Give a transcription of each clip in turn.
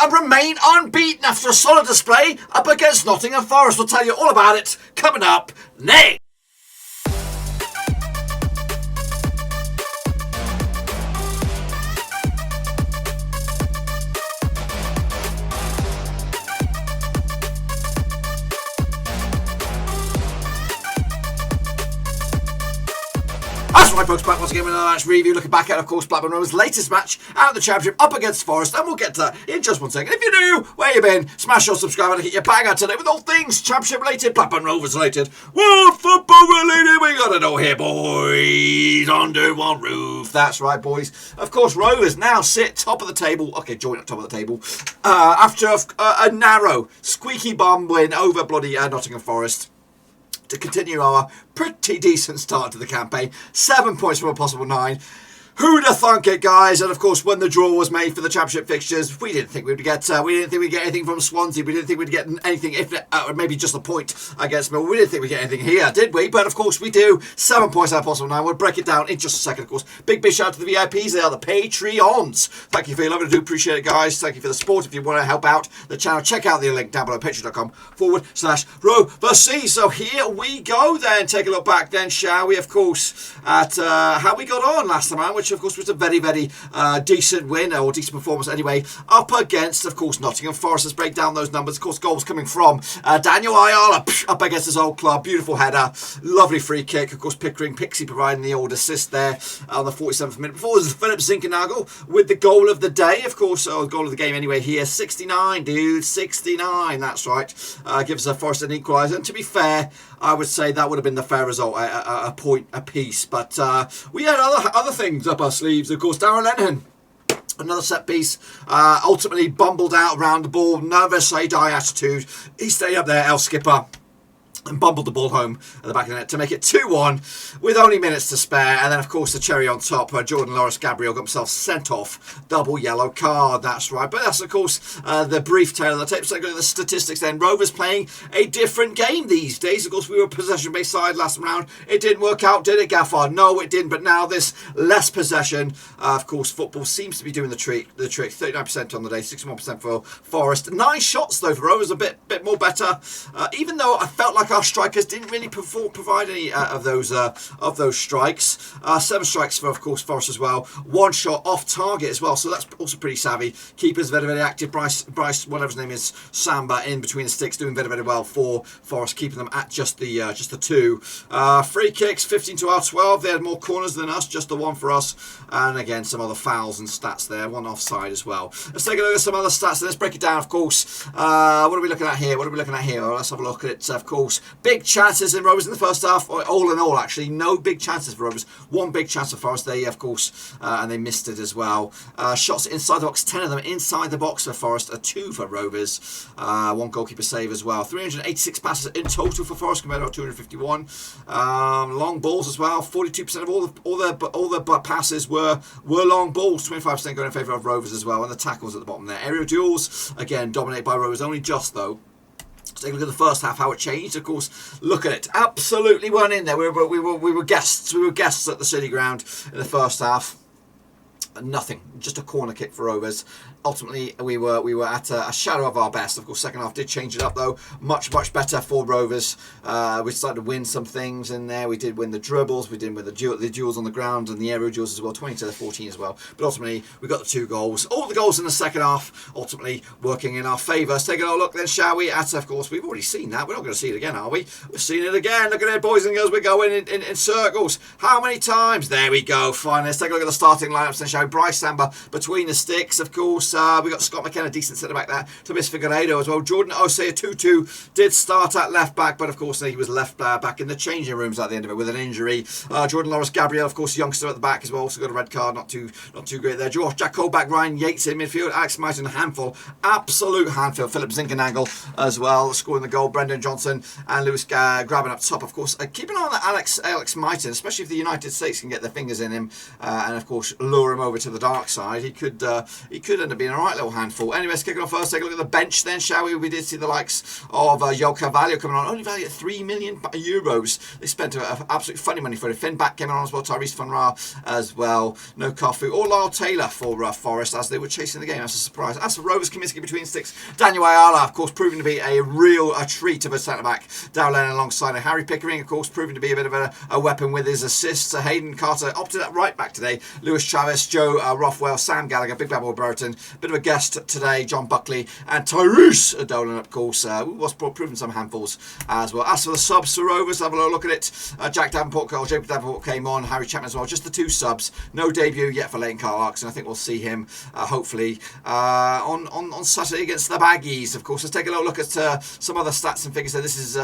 and remain unbeaten after a solid display up against Nottingham Forest. We'll tell you all about it coming up next. That's right, folks, back once again with another match review. Looking back at, of course, Blackburn Rovers' latest match out of the Championship up against Forest. And we'll get to that in just one second. If you're new, where you been? Smash your subscribe and get your bang out today with all things Championship related, Blackburn Rovers related, world football related. We got to know here, boys, under one roof. That's right, boys. Of course, Rovers now sit top of the table. Okay, joint at top of the table. After a narrow, squeaky bum win over bloody Nottingham Forest, to continue our pretty decent start to the campaign. 7 points from a possible 9. Who'd have thunk it, guys? And of course, when the draw was made for the Championship fixtures, we didn't think we'd get anything from Swansea. We didn't think we'd get anything, if maybe just a point against Mill. We didn't think we'd get anything here, did we? But of course, we do. 7 points out of possible 9. We'll break it down in just a second, of course. Big shout out to the VIPs. They are the Patreons. Thank you for your love. I do appreciate it, guys. Thank you for the support. If you want to help out the channel, check out the link down below, patreon.com/Roverseas. So here we go then. Take a look back then, shall we, of course, at how we got on last time out, which of course was a very, very decent win, or decent performance anyway, up against, of course, Nottingham Forest. Let's break down those numbers. Of course, goals coming from Daniel Ayala, up against his old club. Beautiful header, lovely free kick. Of course, Pixie providing the old assist there on the 47th minute. Before was Philip Zinckernagel with the goal of the day, of course, or goal of the game anyway here. 69, dude, 69, that's right. Gives Forest an equaliser. And to be fair, I would say that would have been the fair result, a point apiece. But we had other things up our sleeves. Of course, Darragh Lenihan, another set piece, ultimately bumbled out around the ball. Never say die attitude. He stayed up there, El Skipper, and bumbled the ball home at the back of the net to make it 2-1 with only minutes to spare. And then, of course, the cherry on top, Jordan Gabriel got himself sent off. Double yellow card, that's right. But that's, of course, the brief tale of the tape. So go to the statistics then. Rovers playing a different game these days. Of course, we were a possession-based side last round. It didn't work out, did it, Gaffer? No, it didn't. But now this less possession, of course, football seems to be doing the trick. 39% on the day, 61% for Forest. 9 shots, though, for Rovers, a bit more better. Even though I felt like our strikers didn't really provide any of those strikes. 7 strikes for, of course, Forest as well. 1 shot off target as well, so that's also pretty savvy. Keepers very, very active. Bryce, whatever his name is, Samba in between the sticks, doing very, very well for Forest, keeping them at just the 2. Free kicks, 15 to our 12. They had more corners than us, just the 1 for us. And again, some other fouls and stats there. 1 offside as well. Let's take a look at some other stats. Let's break it down, of course. What are we looking at here? Well, let's have a look at it, of course. Big chances in Rovers in the first half. All in all, actually, no big chances for Rovers. 1 big chance for Forest. They, of course, and they missed it as well. Shots inside the box, 10 of them inside the box for Forest, 2 for Rovers. 1 goalkeeper save as well. 386 passes in total for Forest compared to 251. Long balls as well. 42% of all the passes were long balls. 25% going in favour of Rovers as well. And the tackles at the bottom there. Aerial duels, again, dominated by Rovers. Only just, though. Take a look at the first half, how it changed. Of course, look at it. Absolutely weren't in there. We were guests. We were guests at the City Ground in the first half. Nothing. Just a corner kick for Rovers. Ultimately, we were at a shadow of our best. Of course, second half did change it up, though. Much better for Rovers. We started to win some things in there. We did win the dribbles. We did win the duels on the ground and the aerial duels as well. 20 to 14 as well. But ultimately, we got the 2 goals. All the goals in the second half, ultimately working in our favour. Let's take a look then, shall we? At, of course, we've already seen that. We're not going to see it again, are we? We've seen it again. Look at it, boys and girls. We're going in circles. How many times? There we go. Finally, let's take a look at the starting lineups then, shall we? Bryce Samba between the sticks, of course. We got Scott McKenna, decent centre back there. Tobias Figueiredo as well. Jordan Osei, 2-2, did start at left back, but of course he was left back in the changing rooms at the end of it with an injury. Jordan Gabriel, of course, youngster at the back as well. Also got a red card, not too great there. Jack Colback, Ryan Yates in midfield. Alex Myton, handful, absolute handful. Philip Zinckernagel as well, scoring the goal. Brendan Johnson and Lewis grabbing up top, of course. Keep an eye on that Alex Myton, especially if the United States can get their fingers in him, and of course lure him over over to the dark side, he could end up being a right little handful. Anyway, let's kick it off first. Take a look at the bench then, shall we? We did see the likes of João Carvalho coming on, only valued at €3 million. They spent absolutely funny money for it. Finn Back came on as well, Tyrese Van Ra as well, no Kofu or Lyle Taylor for Forest as they were chasing the game. That's a surprise. As for Rovers, Kaminsky between sticks, Daniel Ayala, of course, proving to be a treat of a centre-back. Darragh Lenihan alongside Harry Pickering, of course, proving to be a bit of a weapon with his assists. Hayden Carter opted at right back today. Lewis Chavez, Joe Rothwell, Sam Gallagher, Big Bad Boy Brereton, bit of a guest today, John Buckley, and Tyrese Dolan, of course, was proving some handfuls as well. As for the subs for Rovers, have a little look at it. Jack Davenport, or Jacob Davenport came on, Harry Chapman as well, just the two subs. No debut yet for Leighton Carl-Larkson. I think we'll see him hopefully on Saturday against the Baggies. Of course, let's take a little look at some other stats and figures. So this is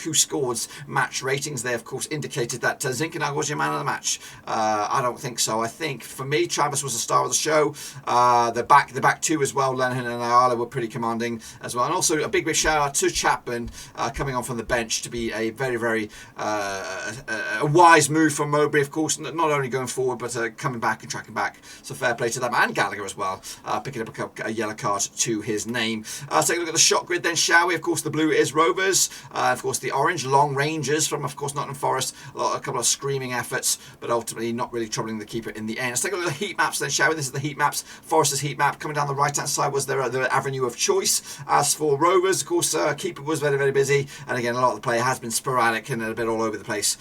who scored match ratings. They, of course, indicated that Zinckernagel was your man of the match. I don't think so. I think, for me, Travis was the star of the show. The back two as well, Lenihan and Ayala, were pretty commanding as well. And also a big shout out to Chapman coming on from the bench to be a very, very a wise move from Mowbray, of course, not only going forward, but coming back and tracking back. So fair play to them, and Gallagher as well, picking up a yellow card to his name. Let's take a look at the shot grid then, shall we? Of course, the blue is Rovers. Of course, the orange, Long Rangers from, of course, Nottingham Forest. A couple of screaming efforts, but ultimately not really troubling the keeper in the end. Let's take a look at the heat maps then, shall we? This is the heat maps. Forest's heat map. Coming down the right-hand side was their avenue of choice. As for Rovers, of course, keeper was very, very busy. And again, a lot of the play has been sporadic and a bit all over the place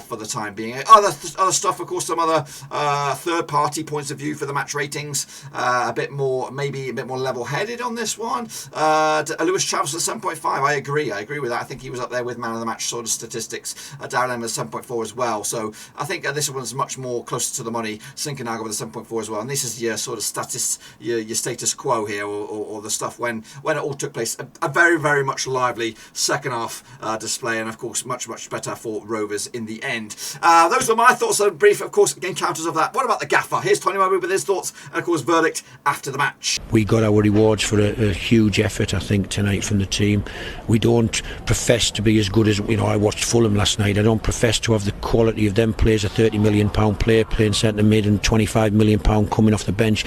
for the time being. Other stuff, of course, some other third-party points of view for the match ratings. Maybe a bit more level-headed on this one. Lewis Chavez was 7.5. I agree with that. I think he was up there with man of the match sort of statistics. Darragh Lenihan was 7.4 as well. So I think this one's much more closer to the money. Zinckernagel with a 7.4 as well. And this is your sort of your status quo here, or the stuff when it all took place. A very, very much lively second half display, and of course much, much better for Rovers in the end. Those were my thoughts on brief, of course, encounters of that. What about the gaffer? Here's Tony Mowbray with his thoughts and, of course, verdict after the match. We got our rewards for a huge effort, I think, tonight from the team. We don't profess to be as good as, I watched Fulham last night. I don't profess to have the quality of them players, a £30 million player playing centre mid and £25 million coming off the bench.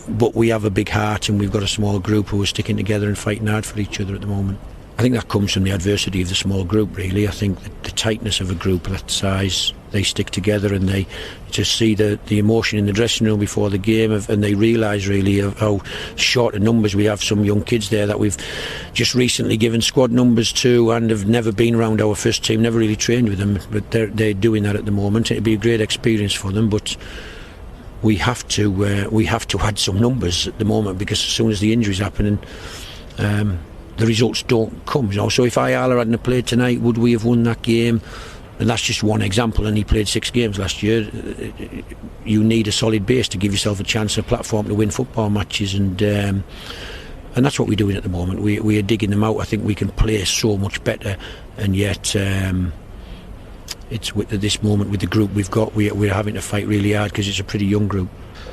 But we have a big heart, and we've got a small group who are sticking together and fighting hard for each other at the moment. I think that comes from the adversity of the small group, really. I think the tightness of a group of that size, they stick together, and they just see the emotion in the dressing room before the game, and they realise really of how short of numbers we have. Some young kids there that we've just recently given squad numbers to and have never been around our first team, never really trained with them, but they're doing that at the moment. It'd be a great experience for them, but we have to add some numbers at the moment, because as soon as the injuries happen, the results don't come. So if Ayala hadn't played tonight, would we have won that game? And that's just one example, and he played 6 games last year. You need a solid base to give yourself a chance, a platform to win football matches, and that's what we're doing at the moment. We are digging them out. I think we can play so much better, and yet it's at this moment with the group we've got, we're having to fight really hard, because it's a pretty young group.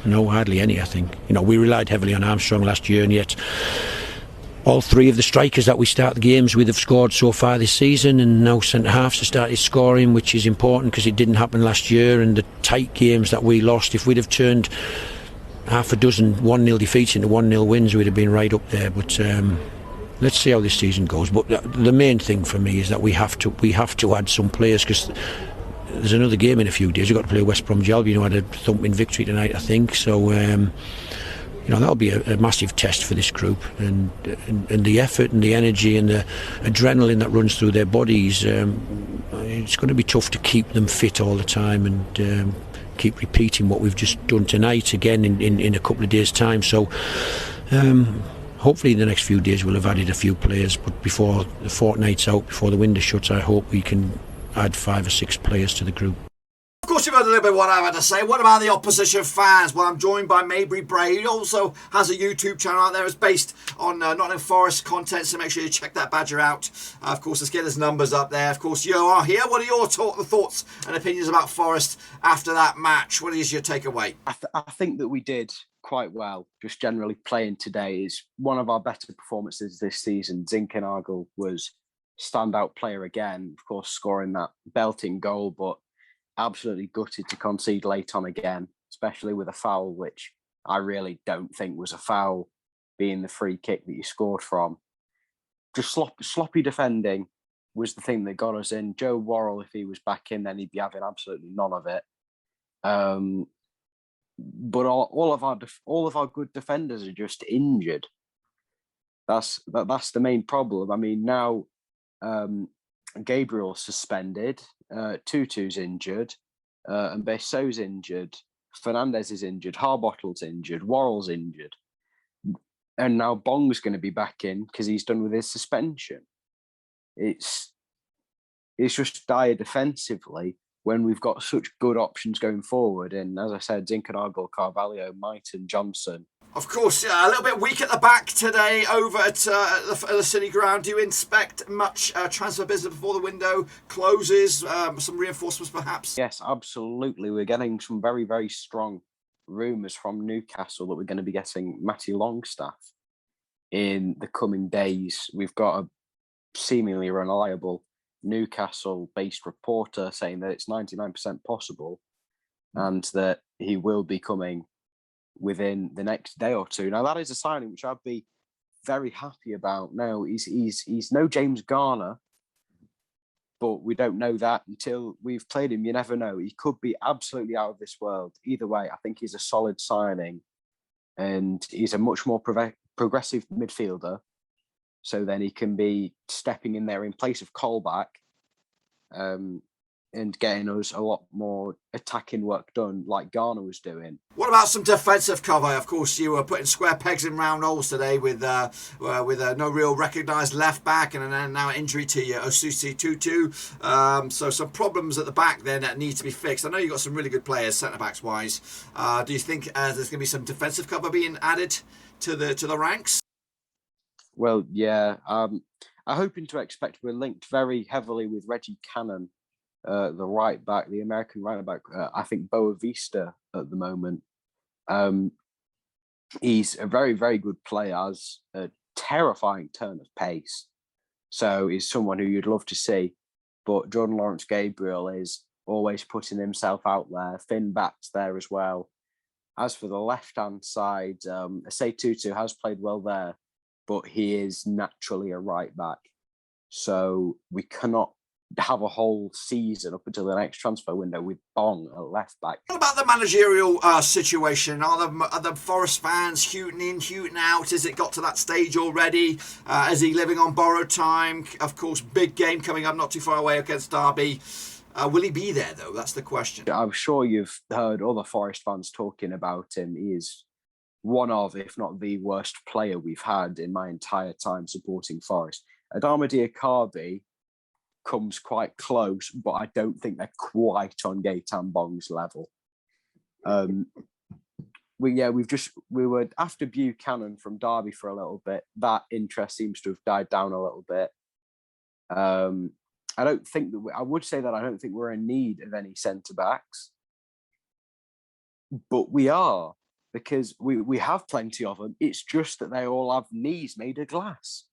No, hardly any, I think. We relied heavily on Armstrong last year, and yet all 3 of the strikers that we start the games with have scored so far this season, and now centre-halves have started scoring, which is important because it didn't happen last year. And the tight games that we lost, if we'd have turned half a dozen 1-0 defeats into 1-0 wins, we'd have been right up there. But let's see how this season goes. But the main thing for me is that we have to add some players, because there's another game in a few days. We've got to play West Bromwich Albion, who had a thumping victory tonight, I think. So that'll be a massive test for this group, and the effort and the energy and the adrenaline that runs through their bodies. It's going to be tough to keep them fit all the time, and keep repeating what we've just done tonight again in a couple of days' time. So hopefully in the next few days we'll have added a few players, but before the fortnight's out, before the window shuts, I hope we can add 5 or 6 players to the group. Of course, you've heard a little bit of what I've had to say. What about the opposition fans? Well, I'm joined by Mabry Bray, who also has a YouTube channel out there. It's based on Nottingham Forest content, so make sure you check that badger out. Of course, let's get his numbers up there. Of course, you are here. What are your thoughts and opinions about Forest after that match? What is your takeaway? I think that we did quite well. Just generally playing today is one of our better performances this season. Zinckernagel was standout player again, of course, scoring that belting goal, but absolutely gutted to concede late on again. especially with a foul, which I really don't think was a foul, being the free kick that you scored from. Just sloppy defending was the thing that got us in. Joe Worrell, if he was back in, then he'd be having absolutely none of it. But all of our good defenders are just injured. That's the main problem. I mean, now Gabriel's suspended, Tutu's injured, and Besso's injured, Fernandez is injured, Harbottle's injured, Worrell's injured. And now Bong's going to be back in because he's done with his suspension. It's just dire defensively when we've got such good options going forward. And as I said, Zinckernagel, Carvalho, Mighton, Johnson. Of course, a little bit weak at the back today over at the City Ground. Do you expect much transfer business before the window closes? Some reinforcements, perhaps? Yes, absolutely. We're getting some very, very strong rumours from Newcastle that we're going to be getting Matty Longstaff in the coming days. We've got a seemingly reliable Newcastle-based reporter saying that it's 99% possible and that he will be coming within the next day or two. Now, that is a signing which I'd be very happy about. Now, he's no James Garner, but we don't know that until we've played him. You never know. He could be absolutely out of this world. Either way, I think he's a solid signing, and he's a much more progressive midfielder. So then he can be stepping in there in place of Colback, and getting us a lot more attacking work done like Garner was doing. What about some defensive cover? Of course, you were putting square pegs in round holes today with no real recognised left back, and then now injury to your Osusi Tutu. So some problems at the back then that need to be fixed. I know you've got some really good players centre backs wise. Do you think there's going to be some defensive cover being added to the ranks? Well, yeah. I'm hoping to expect we're linked very heavily with Reggie Cannon, the right back, the American right back. I think Boa Vista at the moment. He's a very, very good player, has a terrifying turn of pace. So he's someone who you'd love to see. But Jordan Lawrence Gabriel is always putting himself out there. Finn Batt's there as well. As for the left-hand side, Asay Tutu has played well there, but he is naturally a right back. So we cannot have a whole season up until the next transfer window with Bong at left back. What about the managerial situation? Are the Forest fans hooting in, hooting out? Has it got to that stage already? Is he living on borrowed time? Of course, big game coming up not too far away against Derby. Will he be there, though? That's the question. I'm sure you've heard other Forest fans talking about him. He is one of, if not the worst player we've had in my entire time supporting Forest. Adama Diakhaby comes quite close, but I don't think they're quite on Gaetan Bong's level. We were after Buchanan from Derby for a little bit. That interest seems to have died down a little bit. I don't think that I would say that I don't think we're in need of any centre backs, but we are, because we have plenty of them. It's just that they all have knees made of glass.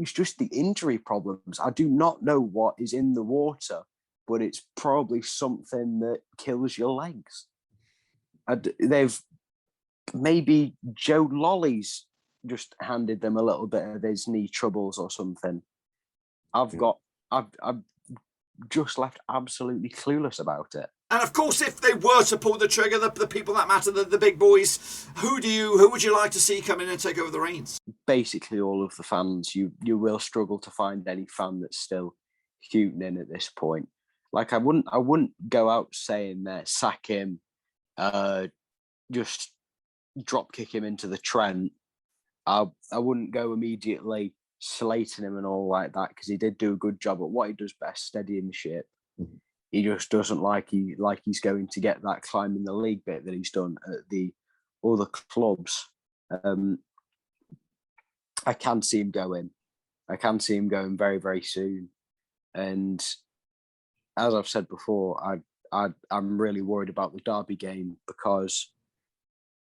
It's just the injury problems. I do not know what is in the water, but it's probably something that kills your legs. They've maybe Joe Lolly's just handed them a little bit of his knee troubles or something. I've just left absolutely clueless about it. And of course, if they were to pull the trigger, the people that matter, the big boys, who would you like to see come in and take over the reins? Basically, all of the fans. You will struggle to find any fan that's still hooting in at this point. Like I wouldn't go out saying that sack him, just drop kick him into the Trent. I wouldn't go immediately slating him and all like that, because he did do a good job at what he does best, steadying the ship. Mm-hmm. He just doesn't he's going to get that climb in the league bit that he's done at the other clubs. I can see him going. I can see him going very, very soon. And as I've said before, I'm really worried about the Derby game, because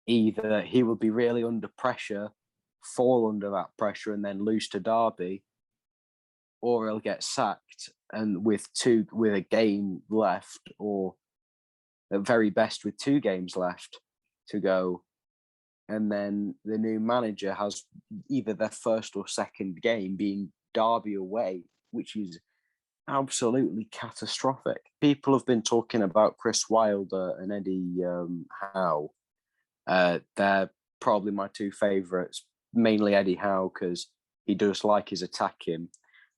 either he will be really under pressure, fall under that pressure and then lose to Derby, or he'll get sacked and with a game left, or at very best with 2 games left to go. And then the new manager has either their first or second game being Derby away, which is absolutely catastrophic. People have been talking about Chris Wilder and Eddie Howe. They're probably my 2 favourites, mainly Eddie Howe, because he does like his attacking.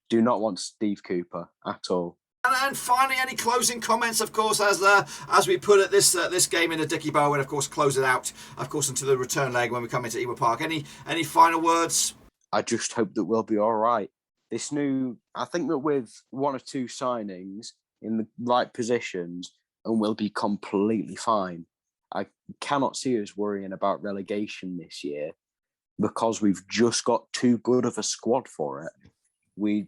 Do not want Steve Cooper at all. And finally, any closing comments, of course, as we put it, this game in a dicky bow, and of course close it out, of course, into the return leg when we come into Ewood Park. Any final words? I just hope that we'll be all right. I think that with 1 or 2 signings in the right positions, and we'll be completely fine. I cannot see us worrying about relegation this year because we've just got too good of a squad for it.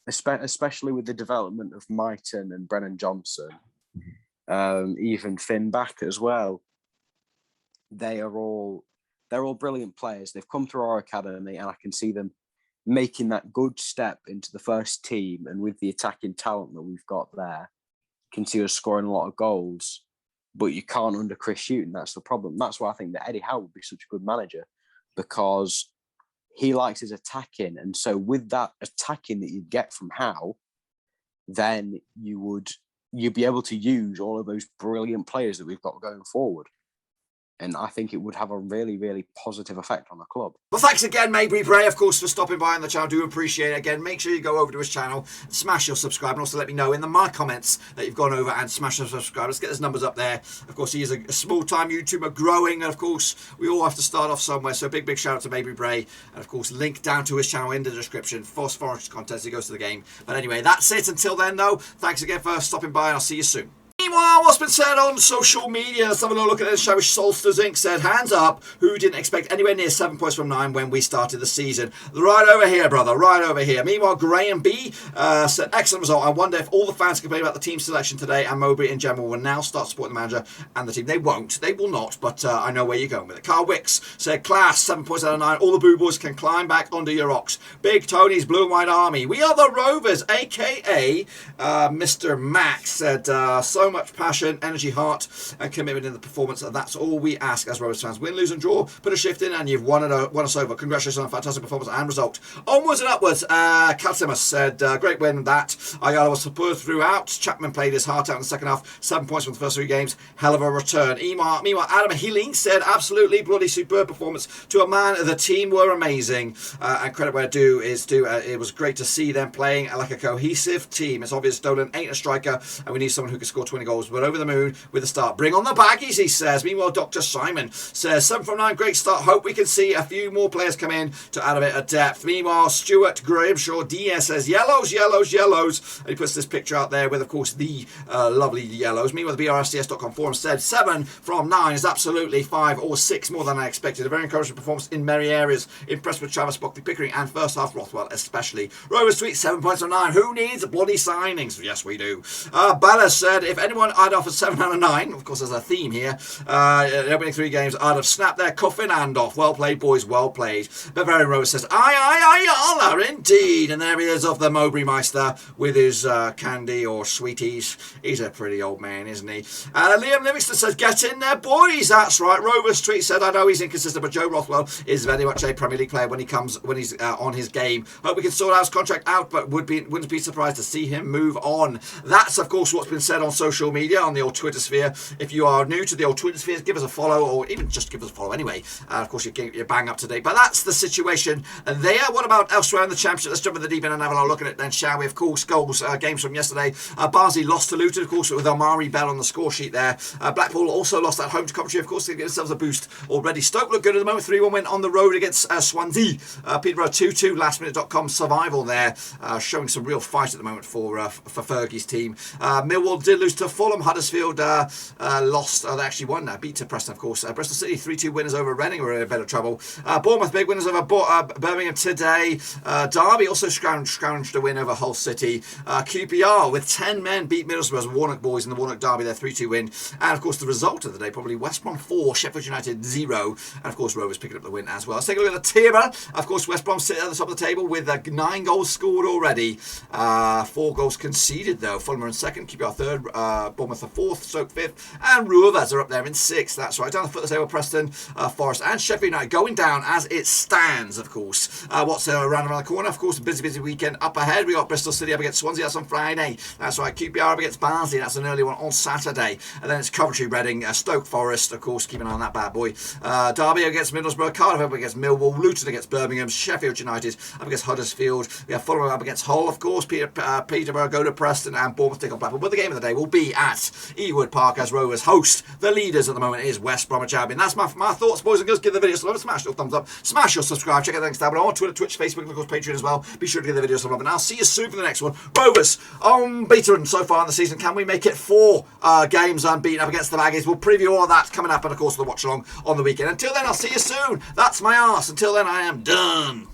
Especially with the development of Mighton and Brennan Johnson, even Finn back as well. They're all brilliant players. They've come through our academy, and I can see them making that good step into the first team. And with the attacking talent that we've got there, can see us scoring a lot of goals. But you can't under Chris Hughton. That's the problem. That's why I think that Eddie Howe would be such a good manager, because he likes his attacking. And so with that attacking that you get from Howe, then you'd be able to use all of those brilliant players that we've got going forward. And I think it would have a really, really positive effect on the club. Well, thanks again, Maybury Bray, of course, for stopping by on the channel. Do appreciate it. Again, make sure you go over to his channel, smash your subscribe, and also let me know in my comments that you've gone over and smashed your subscribe. Let's get his numbers up there. Of course, he is a small-time YouTuber growing, and of course, we all have to start off somewhere. So big shout out to Maybury Bray. And of course, link down to his channel in the description for Forest content as he goes to the game. But anyway, that's it. Until then, though, thanks again for stopping by, and I'll see you soon. Meanwhile, what's been said on social media? Let's have a look at this, shall we? Solstice Inc. said, hands up, who didn't expect anywhere near 7 points from 9 when we started the season? Right over here, brother, right over here. Meanwhile, Graham B said, excellent result. I wonder if all the fans complain about the team selection today and Mowbray in general will now start supporting the manager and the team. They won't. They will not, but I know where you're going with it. Carl Wicks said, class, 7 points out of 9. All the boo boys can climb back onto your rocks. Big Tony's Blue and White Army. We are the Rovers, a.k.a. Mr. Max said, so much passion, energy, heart, and commitment in the performance. And that's all we ask as Rovers fans. Win, lose, and draw. Put a shift in, and you've won us over. Congratulations on a fantastic performance and result. Onwards and upwards. Calcimus said, great win that. Ayala was superb throughout. Chapman played his heart out in the second half. 7 points from the first 3 games. Hell of a return. Meanwhile, Adam Healing said, absolutely bloody superb performance to a man. The team were amazing. And credit where due is due. It was great to see them playing like a cohesive team. It's obvious Dolan ain't a striker, and we need someone who can score 20 goals. We're over the moon with the start. Bring on the baggies, he says. Meanwhile, Dr. Simon says, 7 from 9, great start. Hope we can see a few more players come in to add a bit of depth. Meanwhile, Stuart Grimshaw DS says, yellows. And he puts this picture out there with, of course, the lovely yellows. Meanwhile, the BRSTS.com forum said, 7 from 9 is absolutely 5 or 6 more than I expected. A very encouraging performance in many areas. Impressed with Travis, Buckley, Pickering, and first half Rothwell especially. Rovers tweet, 7 points from 9. Who needs bloody signings? Yes, we do. Bella said, if anyone I'd offer 7 out of 9, of course there's a theme here, opening 3 games, I'd have snapped their coffin and off. Well played, boys, well played. Bavarian Rose says, Ayala, indeed. And there he is, of the Mowbray Meister with his candy or sweeties. He's a pretty old man, isn't he? Liam Livingston says, get in there, boys. That's right. Rover Street said, I know he's inconsistent, but Joe Rothwell is very much a Premier League player when he's on his game. Hope we can sort out his contract out, but wouldn't be surprised to see him move on. That's, of course, what's been said on social media, on the old Twitter sphere. If you are new to the old Twitter sphere, give us a follow, or even just give us a follow anyway. Of course, you're bang up to date. But that's the situation there. What about elsewhere in the Championship? Let's jump in the deep end and have a look at it then, shall we? Of course, goals, games from yesterday. Barnsley lost to Luton, of course, with Omari Bell on the score sheet there. Blackpool also lost at home to Coventry, of course. They give themselves a boost already. Stoke look good at the moment. 3-1 win on the road against Swansea. Peterborough 2-2, lastminute.com survival there. Showing some real fight at the moment for Fergie's team. Millwall did lose to Fulham. Huddersfield lost. They actually won now. Beat to Preston, of course. Bristol City 3-2 winners over Reading. Were in a bit of trouble. Bournemouth big winners over Birmingham today. Derby also scrounged a win over Hull City. QPR with 10 men beat Middlesbrough's Warnock boys in the Warnock Derby. Their 3-2 win. And of course the result of the day, probably West Brom 4, Sheffield United 0. And of course Rovers picking up the win as well. Let's take a look at the table. Of course West Brom sit at the top of the table with 9 goals scored already. 4 goals conceded though. Fulham are in second. QPR third. Bournemouth are 4th, Stoke 5th, and Rovers are up there in 6th. That's right. Down the foot of the table, Preston, Forest, and Sheffield United going down as it stands, of course. What's around the corner? Of course, a busy weekend up ahead. We got Bristol City up against Swansea. That's on Friday. That's right. QPR up against Barnsley. That's an early one on Saturday. And then it's Coventry, Reading, Stoke Forest, of course. Keep an eye on that bad boy. Derby against Middlesbrough, Cardiff up against Millwall, Luton against Birmingham, Sheffield United up against Huddersfield. We have Fulham up against Hull, of course. Peterborough go to Preston, and Bournemouth take on Blackburn. But the game of the day will be at Ewood Park as Rovers host. The leaders at the moment is West Bromwich Albion. That's my thoughts, boys and girls. Give the video some love, smash your thumbs up, smash your subscribe, check out the links down below on Twitter, Twitch, Facebook, and of course Patreon as well. Be sure to give the video some love, and I'll see you soon for the next one. Rovers unbeaten so far in the season. Can we make it 4 games unbeaten up against the Baggies? We'll preview all of that coming up, and of course the watch along on the weekend. Until then, I'll see you soon. That's my arse. Until then, I am done.